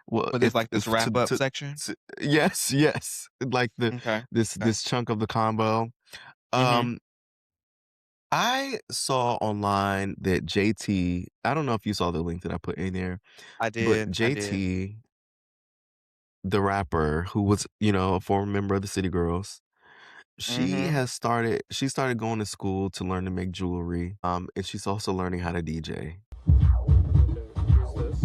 Well, But there's like this if wrap up section? yes, yes, like Okay. Okay. this chunk of the combo. Mhm. Um, I saw online that JT, I don't know if you saw the link that I put in there, I but did. I did. JT, the rapper who was, you know, a former member of the City Girls, Mhm. she started going to school to learn to make jewelry. And she's also learning how to DJ. Okay, who's this?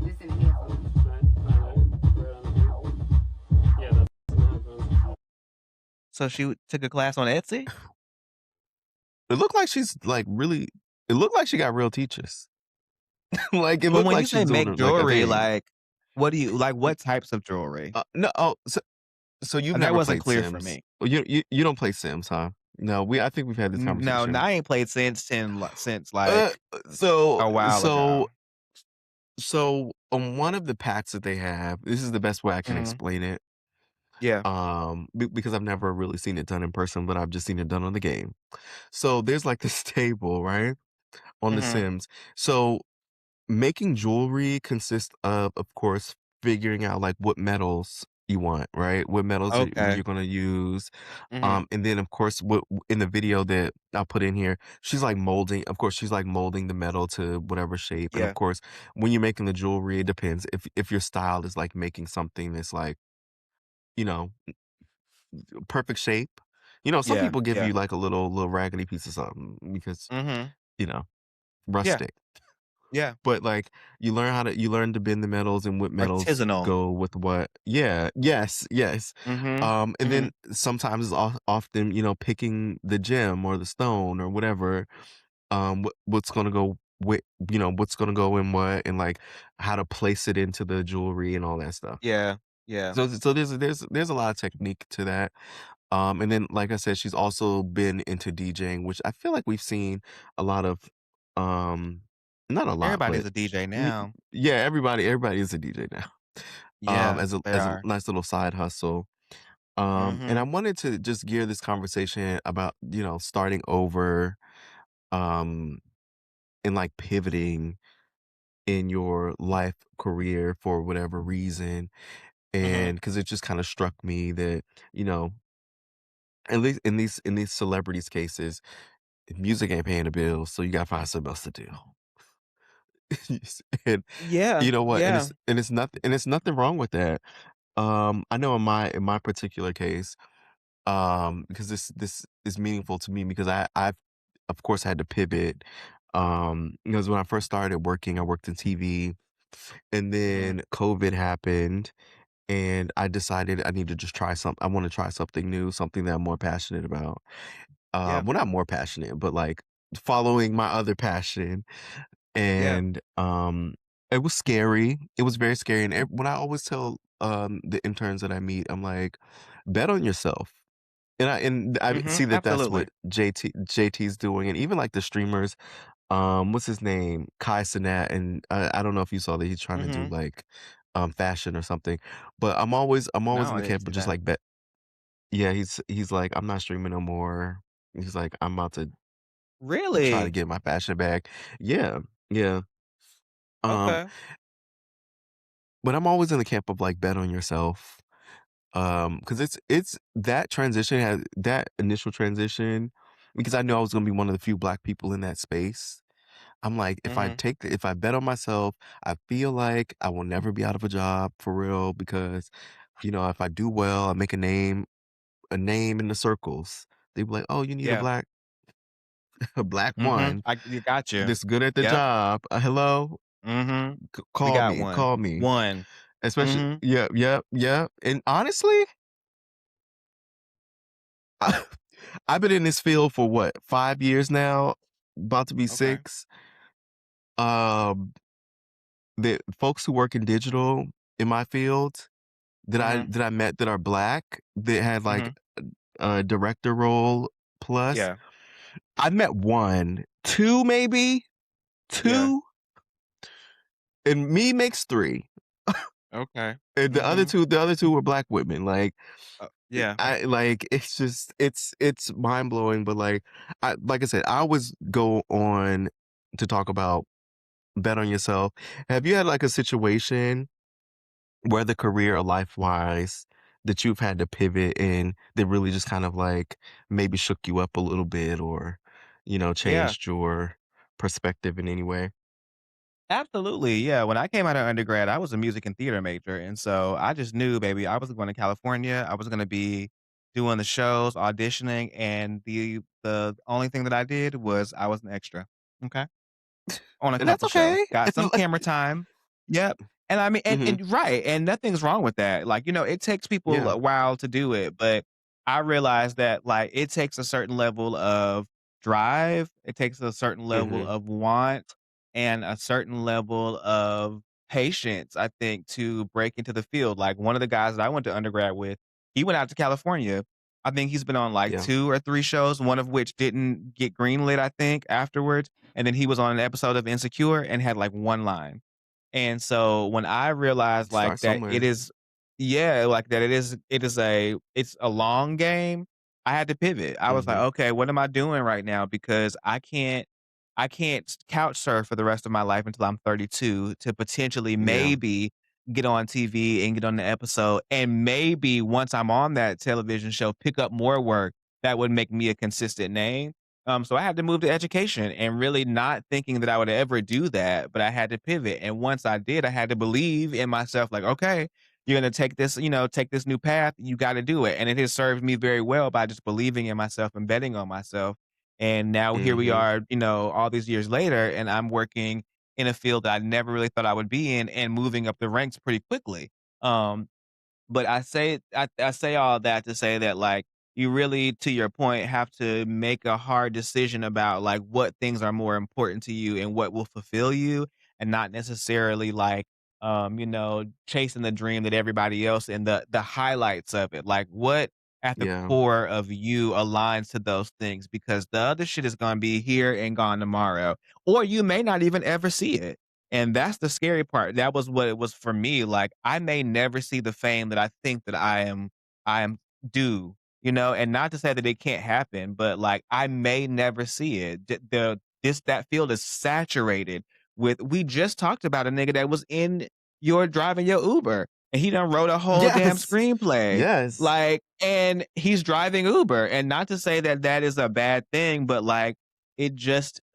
This in the headphones. Right on the beat. Yeah, that's in the headphones. So she took a class on Etsy? It looked like she's like really it looked like she got real teachers. Like it But looked when you like she's say make doing like a jewelry, thing. like, what do you like, what types of jewelry? No, oh, so you've That never wasn't played clear for Sims. me. Well, you don't play Sims, huh? No, I think we've had this No, conversation. I ain't played since, Uh, like, so a while so ago. on one of the packs that they have, this is the best way I can Mhm. explain it. Yeah. Because I've never really seen it done in person, but I've just seen it done on the game. So there's like this table, right, on The Mhm. Sims. So making jewelry consists of course, figuring out like what metals you want, right? What metals Okay. you're gonna use. Mhm. And then of course, what in the video that I'll put in here, she's like molding. Of course, she's like molding the metal to whatever shape. And of Yeah. course, when you're making the jewelry, it depends if your style is like making something that's like, you know, perfect shape. You know, some Yeah. people give Yeah. you like a little raggedy piece of something because, Mhm. you know, Yeah. rustic. Yeah. But, like, you learn to bend the metals and what metals Artisanal. go with what. Yeah, yes, yes. Mhm. And then Mhm. sometimes it's often, you know, picking the gem or the stone or whatever, what's gonna go with you know, what's gonna go in what and, like, how to place it into the jewelry and all that stuff. Yeah. Yeah. So there's a lot of technique to that. And then, like I said, she's also been into DJing, which I feel like we've seen a lot of, um, not a lot, Everybody's but a DJ y- now. yeah, everybody is a DJ now, Yeah, they as a are. nice little side hustle. And I Mhm. wanted to just gear this conversation about, you know, starting over, um, and like pivoting in your life career for whatever reason. Mhm. And because it just kind of struck me that, you know, at least in these celebrities cases, music ain't paying the bills, so you gotta find something else to do. And Yeah. you know what? Yeah. And it's nothing wrong with that. I know in my particular case, because this is meaningful to me because I've of course had to pivot. Because when I first started working, I worked in TV, and Mhm. then COVID happened, and I decided I need to just try I want to try something new, something that I'm more passionate about. Yeah. Well, not more passionate, but like following my other passion. Yeah. And it was scary. It was very scary. And when I always tell the interns that I meet, I'm like, bet on yourself. And I Mhm. see that that's Absolutely. what JT's doing, and even like the streamers. What's his name? Kai Cenat, and I don't know if you saw that he's trying to do Mhm. like fashion or something. But I'm always No, in I the didn't camp see of just that. like bet. Yeah, he's like, I'm not streaming no more. He's like, I'm about to try to Really? get my fashion back. Yeah, yeah. Um, Okay. but I'm always in the camp of like bet on yourself. Because it's that transition has that initial transition because I know I was gonna be one of the few black people in that space. I'm like, Mhm. if I bet on myself, I feel like I will never be out of a job for real because, you know, if I do well, I make a name in the circles. They be like, "Oh, you need Yeah. a black Mhm. one You got you. that's good at the Yep. job. Hello, Mhm. We got one. call me." One. Especially, Mhm. yeah, yeah, yeah. And honestly, I, I've been in this field for what 5 years now, about to be Okay. 6. Um, the folks who work in digital in my field Mhm. that I met that are black that had like Mhm. a director role plus. Yeah. I met one, two maybe, Yeah. two, and me makes 3. Okay. And Mhm. the other 2 were black women. Like Yeah. I like it's just it's mind blowing. But like I said, I always go on to talk about Bet on yourself. Have you had, like, a situation, whether career or life-wise, that you've had to pivot and that really just kind of, like, maybe shook you up a little bit or, Yeah. changed your perspective in any way? Absolutely, yeah. When I came out of undergrad, I was a music and theater major, and so I just knew, baby, I was going to California. I was gonna be doing the shows, auditioning, and the only thing that I did was I was an extra, okay, on a And that's couple shows. okay. Got It's some like camera time. Yep, and I mean, Mhm. and right, and nothing's wrong with that. Like, it takes people Yeah. a while to do it, but I realized that, like, it takes a certain level of drive, it takes a certain level Mhm. of want, and a certain level of patience, I think, to break into the field. Like, one of the guys that I went to undergrad with, he went out to California. I think he's been on, like, Yeah. 2 or 3 shows, one of which didn't get greenlit, I think, afterwards, and then he was on an episode of Insecure and had, like, 1 line. And so when I realized, like, Start that it somewhere. is yeah, like, that it's a long game, I had to pivot. I was like, Mhm. "Okay, what am I doing right now?" Because I can't couch surf for the rest of my life until I'm 32 to potentially Yeah. maybe get on TV and get on the episode, and maybe once I'm on that television show, pick up more work that would make me a consistent name. So I had to move to education and really not thinking that I would ever do that, but I had to pivot. And once I did, I had to believe in myself, like, okay, you're gonna take this new path, you gotta do it. And it has served me very well by just believing in myself and betting on myself. And now here we Mhm. are, all these years later, and I'm working in a field that I never really thought I would be in and moving up the ranks pretty quickly. Um, but I say all that to say that, like, you really, to your point, have to make a hard decision about, like, what things are more important to you and what will fulfill you, and not necessarily, like, chasing the dream that everybody else and the highlights of it. Like, what at the Yeah. core of you aligns to those things, because the other shit is gonna be here and gone tomorrow, or you may not even ever see it. And that's the scary part. That was what it was for me. Like, I may never see the fame that I think that I am due, and not to say that it can't happen, but, like, I may never see it. That field is saturated with. We just talked about a nigga that was in your driving your Uber, and he done wrote a whole damn Yes. screenplay. Yes. Like, and he's driving Uber. And not to say that that is a bad thing, but, like,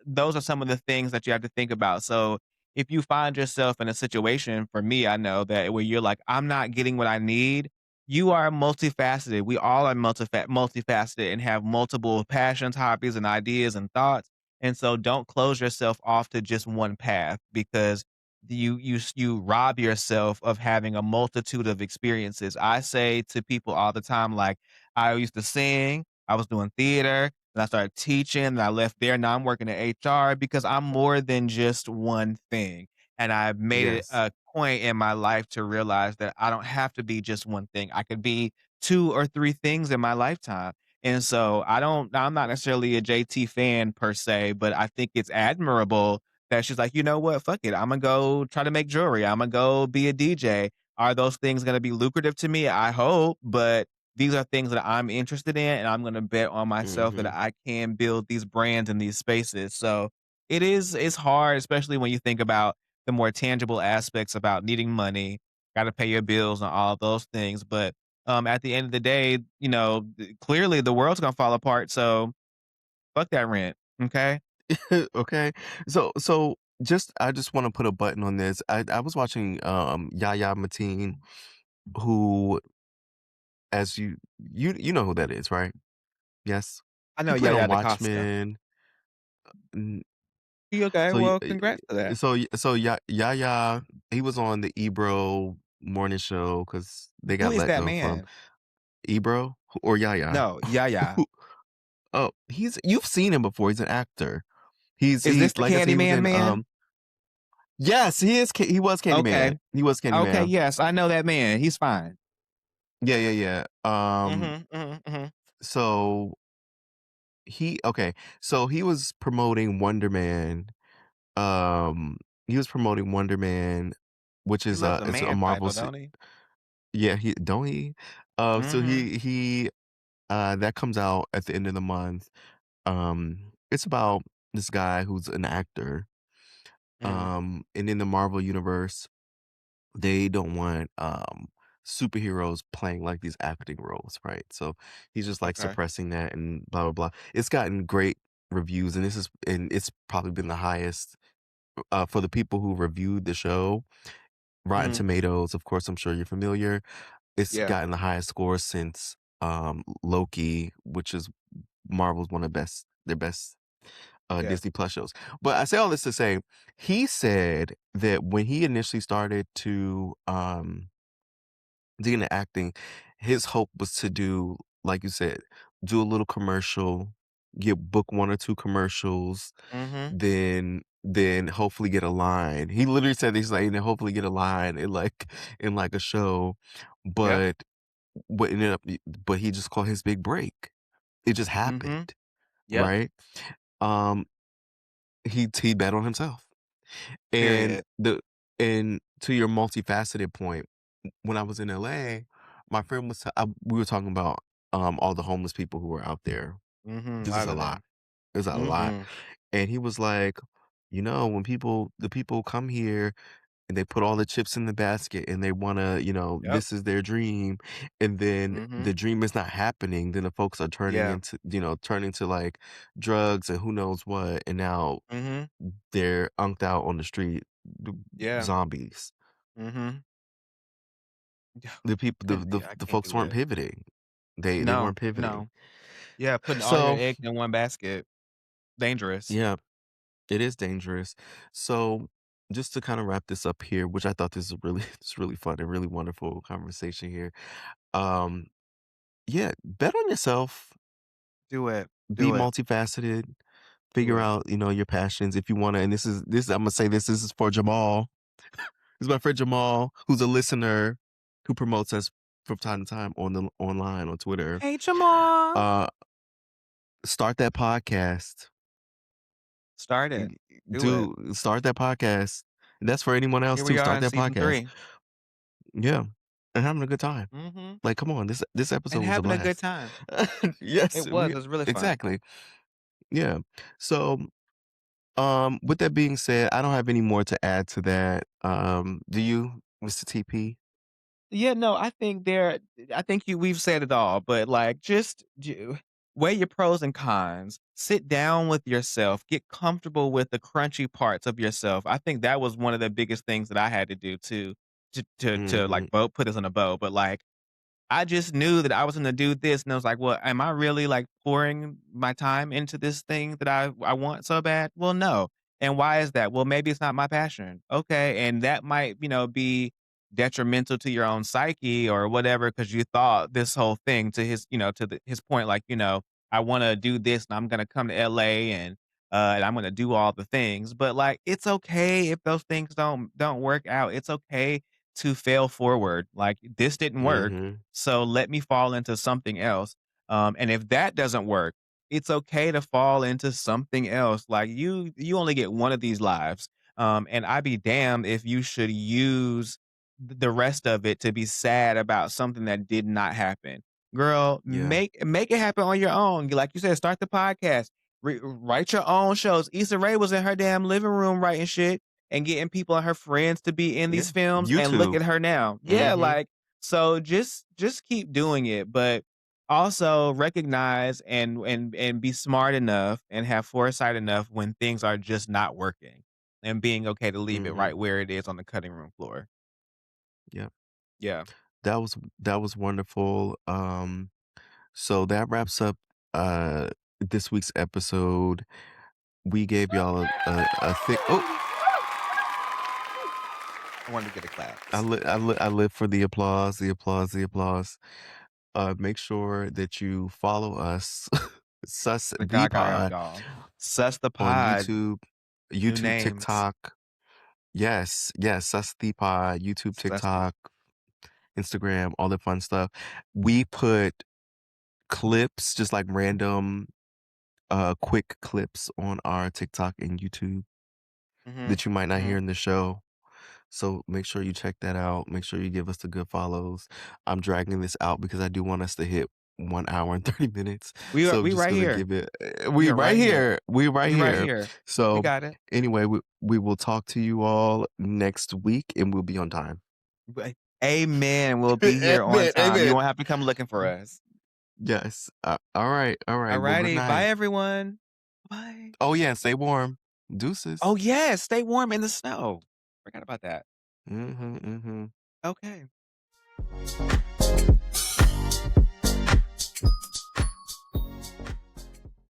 those are some of the things that you have to think about. So if you find yourself in a situation, for me, I know that where you're like, I'm not getting what I need, you are multifaceted. We all are multifaceted and have multiple passions, hobbies, and ideas and thoughts. And so don't close yourself off to just one path, because you rob yourself of having a multitude of experiences. I say to people all the time, like, I used to sing, I was doing theater, and I started teaching, and I left there. Now I'm working at HR because I'm more than just one thing. And I've made it Yes. a point in my life to realize that I don't have to be just one thing. I could be 2 or 3 things in my lifetime. And so I'm not necessarily a JT fan per se, but I think it's admirable that she's like, "You know what? Fuck it. Imma go try to make jewelry. Imma go be a DJ." Are those things gonna be lucrative to me? I hope, but these are things that I'm interested in, and I'm gonna bet on myself that Mhm. I can build these brands in these spaces. So it's hard, especially when you think about the more tangible aspects about needing money, gotta pay your bills and all of those things. But at the end of the day, clearly the world's gonna fall apart. So fuck that rent. Okay. Okay. So I just wanna put a button on this. I was watching, Yahya Mateen, who as you know who that is, right? Yes? I He know played on Yaya DaCosta. Watchmen. N Okay, so y well, congrats to that. Yahya, he was on the Ebro morning show because they Who got is let that go from man? Ebro or Yahya? No, Yaya. Oh, you've seen him before, he's an actor. Is this the Like I said, he was Candyman in, man? yes, he was Okay. Candyman. He was Okay, Candyman. yes, I know that man. He's fine. Yeah, yeah, yeah. Mhm, mhm, mhm. So okay, so he was promoting Wonder Man. Um, he was promoting Wonder Man, which He is loves a it's a man Marvel title, se don't he? yeah, he don't he? So Mhm. that comes out at the end of the month. It's about this guy who's an actor, Mhm. And in the Marvel universe, they don't want superheroes playing like these acting roles, right? So he's just like Okay. suppressing that and blah blah blah. It's gotten great reviews, and it's probably been the highest for the people who reviewed the show. Rotten Mhm. Tomatoes, of course, I'm sure you're familiar. It's Yeah. gotten the highest score since Loki, which is Marvel's one of their best Yeah. Disney Plus shows. But I say all this to say, he said that when he initially started to dig into acting, his hope was to do, like you said, do a little commercial, get book one or two commercials, Mhm. then hopefully get a line. He literally said he's like, and then hopefully get a line in like a show, Yep. but what ended up, but he just caught his big break. It just Mhm. happened, Yep. right? Um, he bet on himself. And Period. to your multifaceted point, when I was in LA, my friend we were talking about all the homeless people who were out there. Mhm. A This is lot a of lot. them. It's a lot. Mhm. And he was like, when the people come here and they put all the chips in the basket and they want to, Yep. this is their dream, and then Mhm. the dream is not happening, then the folks are Yeah. turning to like drugs and who knows what, and now Mhm. they're unked out on the street, Yeah. zombies. Mhm. The people, Yeah, I the can't folks do weren't that. pivoting. They No, weren't pivoting. no. Yeah, putting all your So eggs in one basket. Dangerous. yeah, it is dangerous. So just to kind of wrap this up here, which I thought this is really it's really fun and really wonderful conversation here. Um, yeah, bet on yourself, Do it. be Do it. multifaceted, Do figure it. out, your passions if you want to. And this I'm gonna say this is for Jamal. This is my friend Jamal, who's a listener who promotes us from time to time online on Twitter. Hey, Jamal. Uh, start that podcast. Start it. Do it. Start that podcast. That's for anyone else Here too. we are Start in that season podcast. 3. Yeah, and having a good time. Mhm. Like, come on, this And episode was a having a good blast. time. Yes, It was. It was really fun. exactly. Yeah. So, with that being said, I don't have any more to add to that. Do you, Mr. TP? Yeah, no, I think we've said it all, but, like, just weigh your pros and cons. Sit down with yourself, get comfortable with the crunchy parts of yourself. I think that was one of the biggest things that I had to do too, to, Mm-hmm. like, put this on a bow, but, like, I just knew that I was gonna do this, and I was like, "Well, am I really, like, pouring my time into this thing that I want so bad?" Well, no. And why is that? Well, maybe it's not my passion. Okay, and that might, be detrimental to your own psyche or whatever, because you thought this whole thing to his point, like, "I wanna do this, and I'm gonna come to LA, and I'm gonna do all the things." But, like, it's okay if those things don't work out. It's okay to fail forward. Like, this didn't work, Mm-hmm. so let me fall into something else. And if that doesn't work, it's okay to fall into something else. Like, you only get one of these lives. And I'd be damned if you should use the rest of it to be sad about something that did not happen. Girl, Yeah. make it happen on your own. Like you said, start the podcast. Write your own shows. Issa Rae was in her damn living room writing shit and getting people and her friends to be in Yeah. these films, and look YouTube. at her now. Yeah, Mm-hmm. like, so just keep doing it, but also recognize and be smart enough and have foresight enough when things are just not working, and being okay to leave it Mm-hmm. right where it is on the cutting room floor. Yeah. Yeah. That was wonderful. So that wraps up uh this week's episode. We gave y'all a thing. Oh, I wanted to get a claps. I live for the applause, the applause, the applause. Make sure that you follow us, Sus The the gaga Pod, doll. Sus the on pod. New names. TikTok. Yes, yes, Sus the Pod, YouTube, Sus the TikTok, Instagram, all the fun stuff. We put clips, just like random, quick clips on our TikTok and YouTube Mhm. that you might not hear Mhm. in the show. So make sure you check that out. Make sure you give us the good follows. I'm dragging this out because I do want us to hit 1 hour and 30 minutes. We are So we just right gonna here. give it We we are right right here. here. We right We right here. here. We So got it. anyway, we will talk to you all next week and we'll be on time. Amen. We'll be here on Amen. time. You Amen. won't have to come looking for us. Yes. All right. All right. Well, good Alrighty. Bye, night. everyone. Bye. Oh yeah, stay warm. Deuces. Oh, yes. Stay warm in the snow. Forgot about that. Mm-hmm. Mm-hmm. Okay.